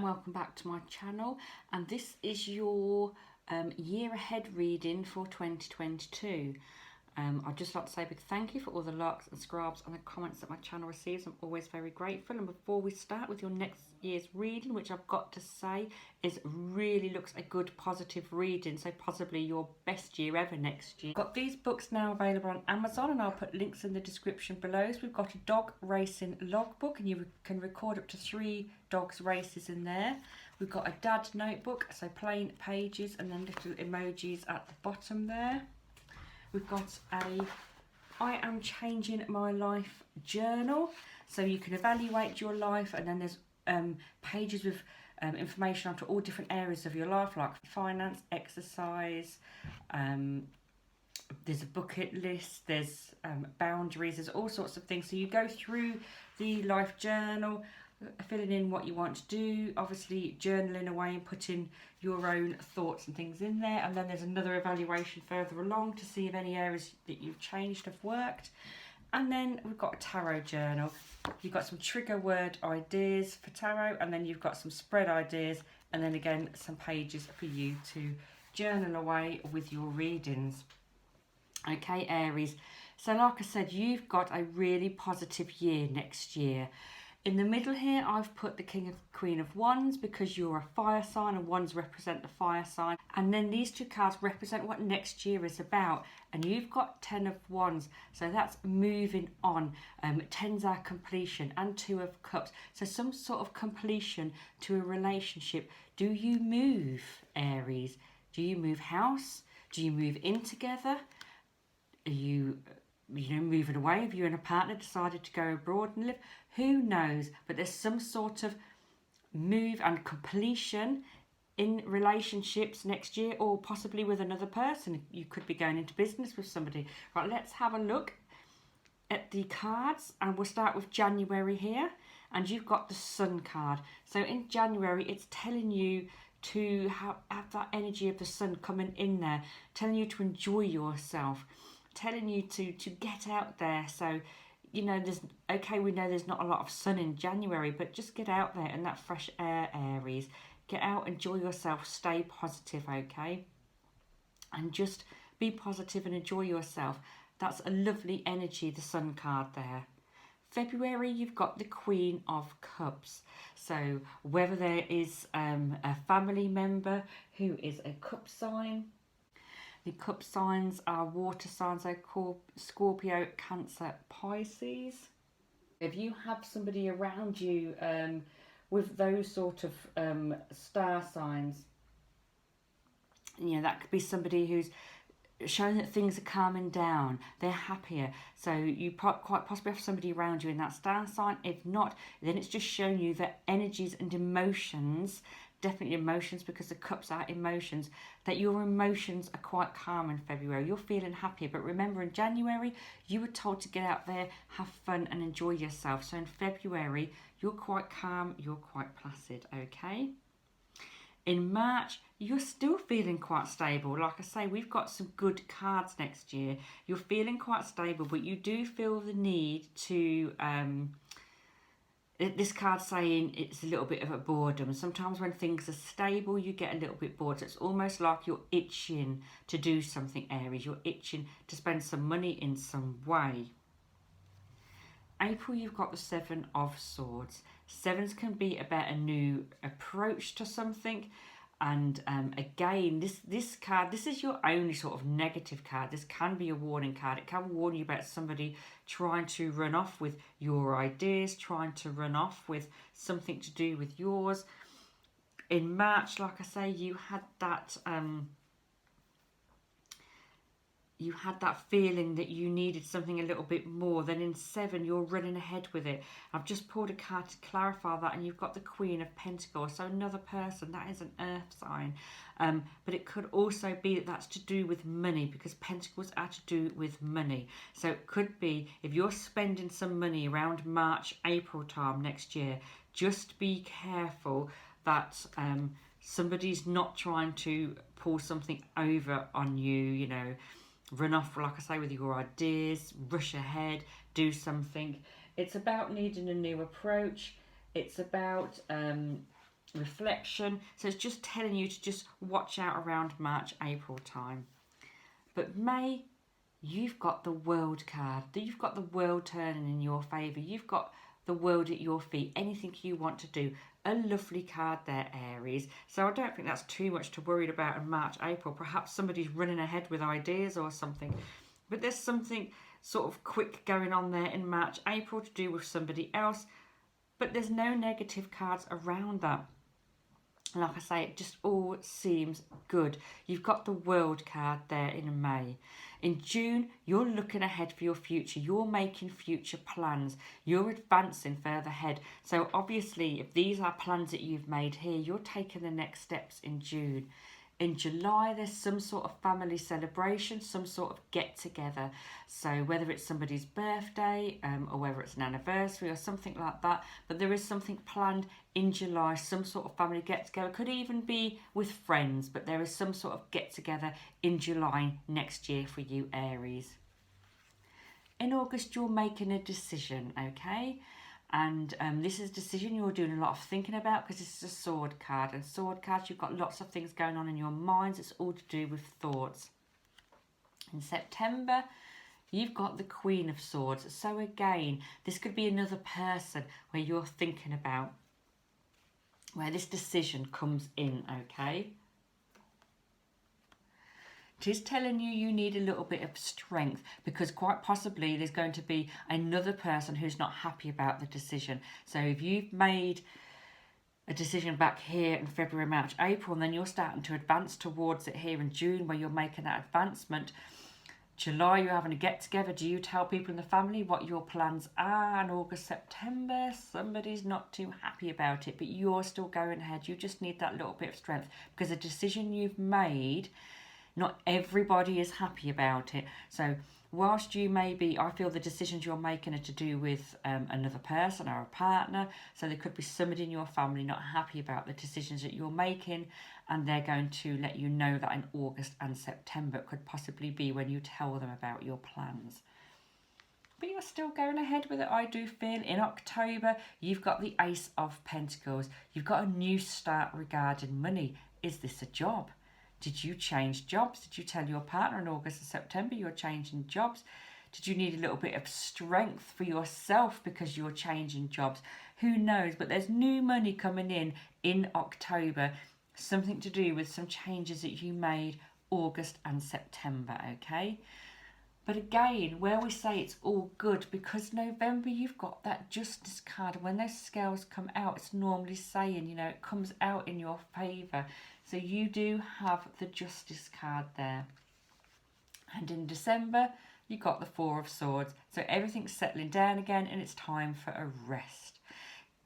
welcome back to my channel, and this is your year ahead reading for 2022. I'd just like to say a big thank you for all the likes and subscribes and the comments that my channel receives. I'm always very grateful. And before we start with your next year's reading, which I've got to say is really looks a good positive reading, so possibly your best year ever next year. Got these books now available on Amazon, and I'll put links in the description below. So we've got a dog racing logbook, and you can record up to 3 dogs races in there. We've got a dad notebook, so plain pages and then little emojis at the bottom there. We've got a I am changing my life journal, so you can evaluate your life, and then there's pages with information onto all different areas of your life, like finance, exercise, there's a bucket list, there's boundaries, there's all sorts of things. So you go through the life journal, filling in what you want to do, obviously journaling away and putting your own thoughts and things in there, and then there's another evaluation further along to see if any areas that you've changed have worked. And then we've got a tarot journal. You've got some trigger word ideas for tarot, and then you've got some spread ideas, and then again some pages for you to journal away with your readings. Okay, Aries, so like I said, you've got a really positive year next year. In the middle here, I've put the King and Queen of Wands because you're a fire sign and wands represent the fire sign. And then these 2 cards represent what next year is about. And you've got 10 of Wands, so that's moving on. 10's our completion, and 2 of Cups. So some sort of completion to a relationship. Do you move, Aries? Do you move house? Do you move in together? Are you moving away? Have you and a partner decided to go abroad and live? Who knows? But there's some sort of move and completion in relationships next year, or possibly with another person. You could be going into business with somebody. Right, let's have a look at the cards, and we'll start with January here. And you've got the Sun card. So in January, it's telling you to have that energy of the sun coming in there, telling you to enjoy yourself, telling you to get out there. So we know there's not a lot of sun in January, but just get out there in that fresh air, Aries. Get out, enjoy yourself, stay positive, okay? And just be positive and enjoy yourself. That's a lovely energy, the Sun card there. February, you've got the Queen of Cups. So whether there is a family member who is a cup sign. The cup signs are water signs, so Scorpio, Cancer, Pisces. If you have somebody around you with those sort of star signs, that could be somebody who's showing that things are calming down, they're happier. So you quite possibly have somebody around you in that star sign. If not, then it's just showing you that energies and emotions, definitely emotions, because the cups are emotions, that your emotions are quite calm in February. You're feeling happier. But remember, in January, you were told to get out there, have fun and enjoy yourself. So in February, you're quite calm, you're quite placid, okay? In March, you're still feeling quite stable. Like I say, we've got some good cards next year. You're feeling quite stable, but you do feel the need to... this card's saying it's a little bit of a boredom. Sometimes when things are stable, you get a little bit bored. So it's almost like you're itching to do something, Aries. You're itching to spend some money in some way. April, you've got the 7 of Swords. 7s can be about a new approach to something. And again, this card, this is your only sort of negative card. This can be a warning card. It can warn you about somebody trying to run off with your ideas, trying to run off with something to do with yours. In March, like I say, you had that feeling that you needed something a little bit more. Then in 7, you're running ahead with it. I've just pulled a card to clarify that, and you've got the Queen of Pentacles. So another person, that is an earth sign. But it could also be that that's to do with money, because Pentacles are to do with money. So it could be if you're spending some money around March, April time next year, just be careful that somebody's not trying to pull something over on you, run off, like I say, with your ideas, rush ahead, do something. It's about needing a new approach. It's about reflection. So it's just telling you to just watch out around March, April time. But May, you've got the World card. You've got the world turning in your favour. You've got the world at your feet. Anything you want to do. A lovely card there, Aries. So I don't think that's too much to worry about in March, April. Perhaps somebody's running ahead with ideas or something. But there's something sort of quick going on there in March, April to do with somebody else. But there's no negative cards around that. Like I say, it just all seems good. You've got the World card there in May. In June, you're looking ahead for your future. You're making future plans. You're advancing further ahead. So obviously, if these are plans that you've made here, you're taking the next steps in June. In July, there's some sort of family celebration, some sort of get together. So whether it's somebody's birthday or whether it's an anniversary or something like that, but there is something planned in July, some sort of family get together. Could even be with friends, but there is some sort of get together in July next year for you, Aries. In August, you're making a decision, okay? And this is a decision you're doing a lot of thinking about because this is a sword card. And sword cards, you've got lots of things going on in your minds. It's all to do with thoughts. In September, you've got the Queen of Swords. So again, this could be another person where you're thinking about, where this decision comes in, okay? It is telling you you need a little bit of strength because quite possibly there's going to be another person who's not happy about the decision. So if you've made a decision back here in February, March, April, and then you're starting to advance towards it here in June where you're making that advancement. July, you're having a get together. Do you tell people in the family what your plans are? And August, September, somebody's not too happy about it, but you're still going ahead. You just need that little bit of strength because a decision you've made, not everybody is happy about it. So whilst you may be, I feel the decisions you're making are to do with another person or a partner. So there could be somebody in your family not happy about the decisions that you're making, and they're going to let you know that in August and September. It could possibly be when you tell them about your plans. But you're still going ahead with it, I do feel. In October, you've got the Ace of Pentacles. You've got a new start regarding money. Is this a job? Did you change jobs? Did you tell your partner in August and September you're changing jobs? Did you need a little bit of strength for yourself because you're changing jobs? Who knows? But there's new money coming in October. Something to do with some changes that you made August and September, okay? But again, where we say it's all good, because November you've got that Justice card. When those scales come out, it's normally saying, you know, it comes out in your favour. So you do have the Justice card there. And in December, you got the Four of Swords. So everything's settling down again and it's time for a rest.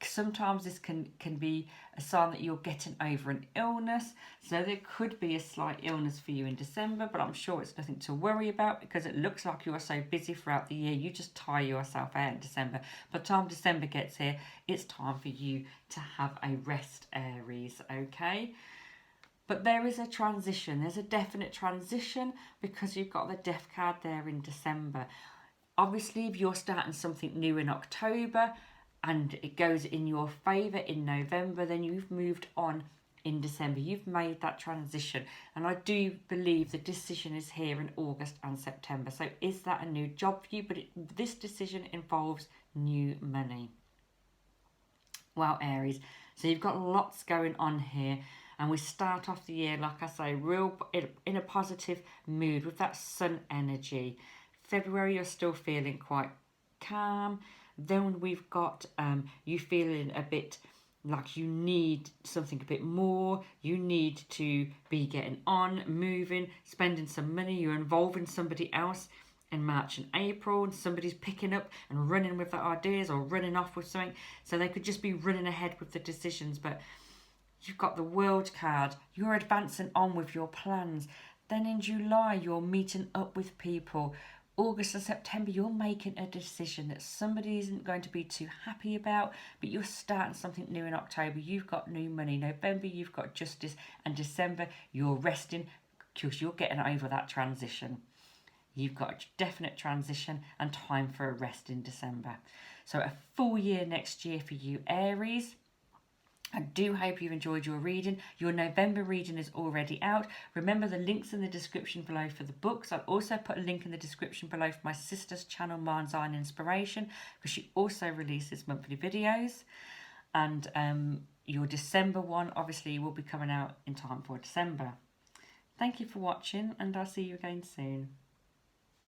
Sometimes this can be a sign that you're getting over an illness. So there could be a slight illness for you in December, but I'm sure it's nothing to worry about because it looks like you're so busy throughout the year. You just tire yourself out in December. By the time December gets here, it's time for you to have a rest, Aries, okay? But there is a transition. There's a definite transition because you've got the Death card there in December. Obviously, if you're starting something new in October, and it goes in your favour in November, then you've moved on in December. You've made that transition. And I do believe the decision is here in August and September. So is that a new job for you? But this decision involves new money. Well, Aries, so you've got lots going on here. And we start off the year, like I say, real in a positive mood with that sun energy. February, you're still feeling quite calm. Then we've got you feeling a bit like you need something a bit more. You need to be getting on, moving, spending some money. You're involving somebody else in March and April, and somebody's picking up and running with their ideas or running off with something. So they could just be running ahead with the decisions. But you've got the World card. You're advancing on with your plans. Then in July, you're meeting up with people. August and September, you're making a decision that somebody isn't going to be too happy about, but you're starting something new in October. You've got new money. November, you've got Justice. And December, you're resting because you're getting over that transition. You've got a definite transition and time for a rest in December. So a full year next year for you, Aries. I do hope you've enjoyed your reading. Your November reading is already out. Remember the links in the description below for the books. I'll also put a link in the description below for my sister's channel, Mind's Eye and Inspiration, because she also releases monthly videos. And your December one obviously will be coming out in time for December. Thank you for watching, and I'll see you again soon.